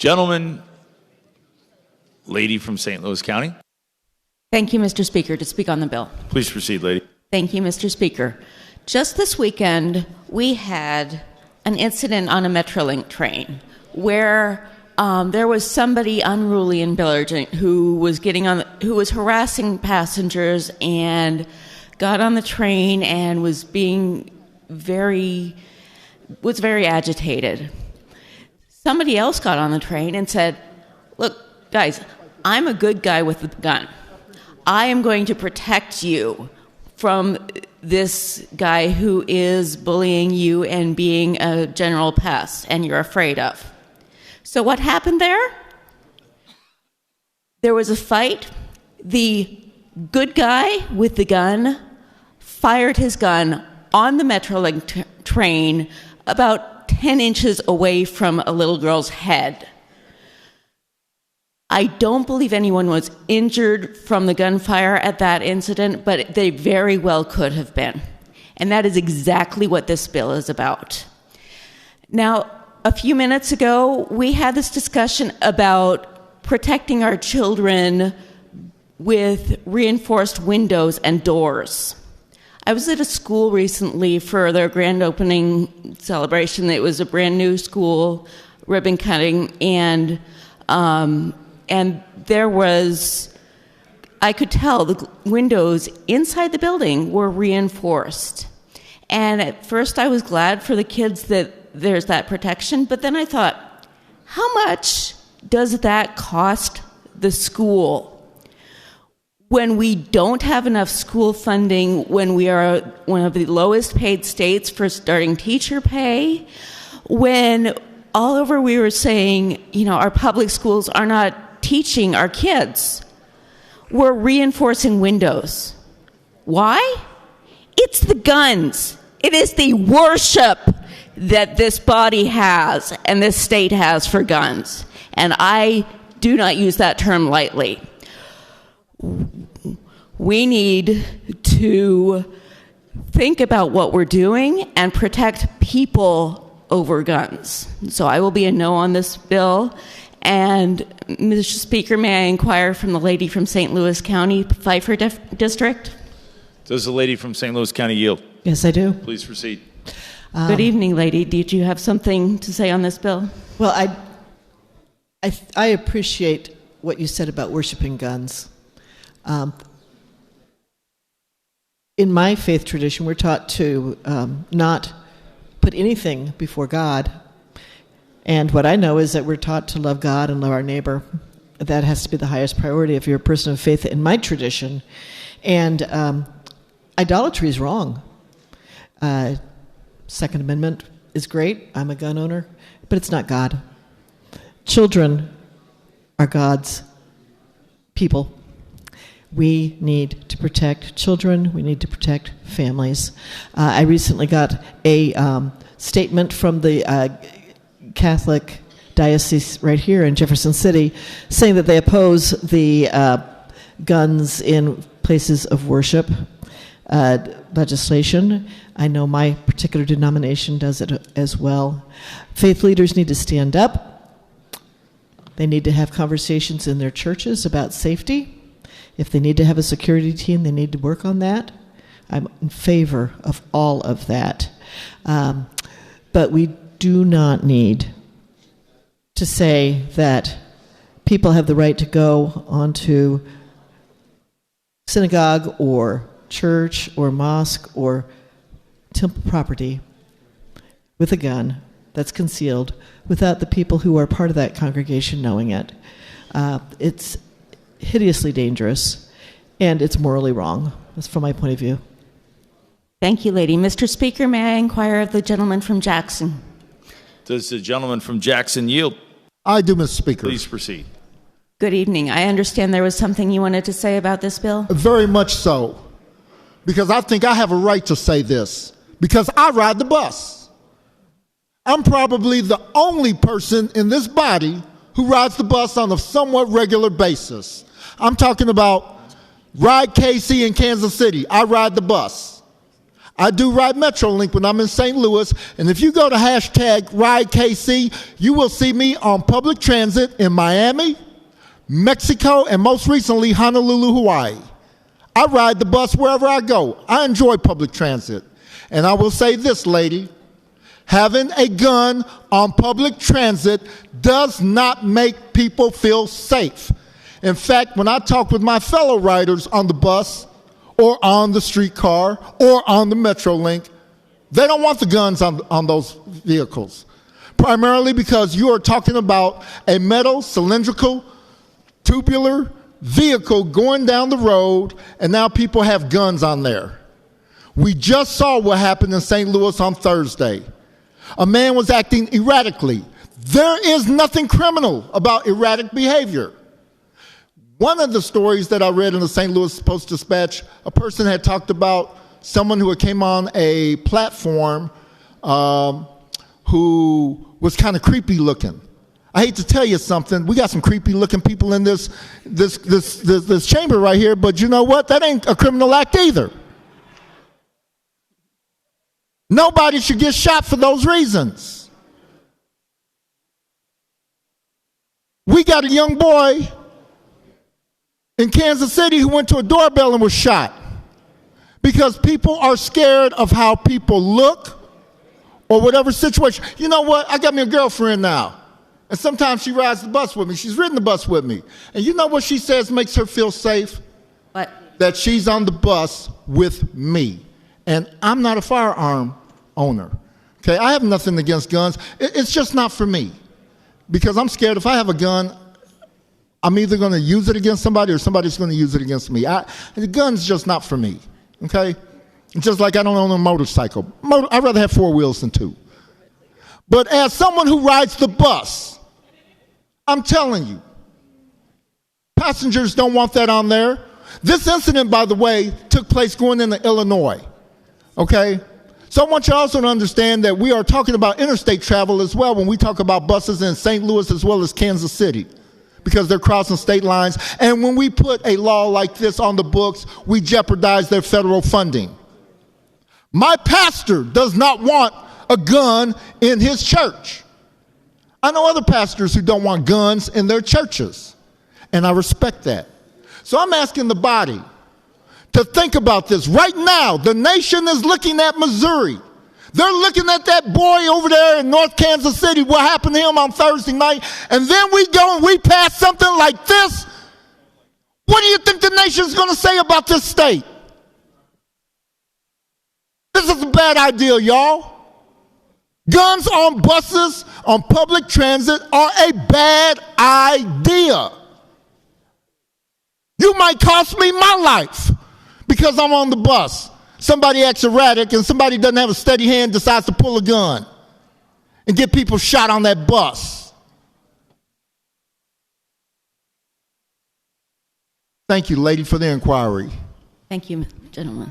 Gentleman, lady from St. Louis County. Thank you, Mr. Speaker. To speak on the bill. Please proceed, lady. Thank you, Mr. Speaker. Just this weekend, we had an incident on a Metrolink train where there was somebody unruly and belligerent who was harassing passengers and got on the train and was very agitated. Somebody else got on the train and said, "Look, guys, I'm a good guy with a gun. I am going to protect you from this guy who is bullying you and being a general pest and you're afraid of." So what happened there? There was a fight. The good guy with the gun fired his gun on the Metrolink train about 10 inches away from a little girl's head. I don't believe anyone was injured from the gunfire at that incident, but they very well could have been. And that is exactly what this bill is about. Now, a few minutes ago, we had this discussion about protecting our children with reinforced windows and doors. I was at a school recently for their grand opening celebration. It was a brand new school, ribbon cutting, and there was, I could tell the windows inside the building were reinforced. And at first I was glad for the kids that there's that protection, but then I thought, how much does that cost the school? When we don't have enough school funding, when we are one of the lowest paid states for starting teacher pay, when all over we were saying, our public schools are not teaching our kids, we're reinforcing windows. Why? It's the guns. It is the worship that this body has and this state has for guns. And I do not use that term lightly. We need to think about what we're doing and protect people over guns. So I will be a no on this bill. And, Mr. Speaker, may I inquire from the lady from St. Louis County, Pfeiffer District? Does the lady from St. Louis County yield? Yes, I do. Please proceed. Good evening, lady. Did you have something to say on this bill? Well, I appreciate what you said about worshiping guns. In my faith tradition, we're taught to not put anything before God. And what I know is that we're taught to love God and love our neighbor. That has to be the highest priority if you're a person of faith in my tradition. And idolatry is wrong. Second Amendment is great. I'm a gun owner, but it's not God. Children are God's people. We need to protect children. We need to protect families. I recently got a statement from the Catholic diocese right here in Jefferson City saying that they oppose the guns in places of worship legislation. I know my particular denomination does it as well. Faith leaders need to stand up. They need to have conversations in their churches about safety. If they need to have a security team, they need to work on that. I'm in favor of all of that. But we do not need to say that people have the right to go onto synagogue or church or mosque or temple property with a gun that's concealed without the people who are part of that congregation knowing it. It's hideously dangerous, and it's morally wrong. That's from my point of view. Thank you, lady. Mr. Speaker, may I inquire of the gentleman from Jackson? Does the gentleman from Jackson yield? I do, Mr. Speaker. Please proceed. Good evening. I understand there was something you wanted to say about this bill? Very much so. Because I think I have a right to say this. Because I ride the bus. I'm probably the only person in this body who rides the bus on a somewhat regular basis. I'm talking about Ride KC in Kansas City. I ride the bus. I do ride Metrolink when I'm in St. Louis, and if you go to hashtag RideKC, you will see me on public transit in Miami, Mexico, and most recently, Honolulu, Hawaii. I ride the bus wherever I go. I enjoy public transit. And I will say this, lady, having a gun on public transit does not make people feel safe. In fact, when I talk with my fellow riders on the bus or on the streetcar or on the Metrolink, they don't want the guns on those vehicles. Primarily because you are talking about a metal, cylindrical, tubular vehicle going down the road, and now people have guns on there. We just saw what happened in St. Louis on Thursday. A man was acting erratically. There is nothing criminal about erratic behavior. One of the stories that I read in the St. Louis Post-Dispatch, a person had talked about someone who came on a platform who was kind of creepy looking. I hate to tell you something. We got some creepy looking people in this chamber right here, but you know what? That ain't a criminal act either. Nobody should get shot for those reasons. We got a young boy in Kansas City who went to a doorbell and was shot because people are scared of how people look or whatever situation. You know what? I got me a girlfriend now. And sometimes she rides the bus with me. She's ridden the bus with me. And you know what she says makes her feel safe? What? That she's on the bus with me. And I'm not a firearm owner. Okay, I have nothing against guns. It's just not for me. Because I'm scared if I have a gun, I'm either going to use it against somebody or somebody's going to use it against me. The gun's just not for me. Okay? It's just like I don't own a motorcycle. I'd rather have 4 wheels than 2. But as someone who rides the bus, I'm telling you, passengers don't want that on there. This incident, by the way, took place going into Illinois, okay? So I want you also to understand that we are talking about interstate travel as well when we talk about buses in St. Louis as well as Kansas City, because they're crossing state lines. And when we put a law like this on the books, we jeopardize their federal funding. My pastor does not want a gun in his church. I know other pastors who don't want guns in their churches, and I respect that. So I'm asking the body to think about this. Right now, the nation is looking at Missouri. They're looking at that boy over there in North Kansas City, what happened to him on Thursday night, and then we go and we pass something like this. What do you think the nation's going to say about this state? This is a bad idea, y'all. Guns on buses, on public transit are a bad idea. You might cost me my life because I'm on the bus. Somebody acts erratic and somebody doesn't have a steady hand, decides to pull a gun and get people shot on that bus. Thank you, lady, for the inquiry. Thank you, gentlemen.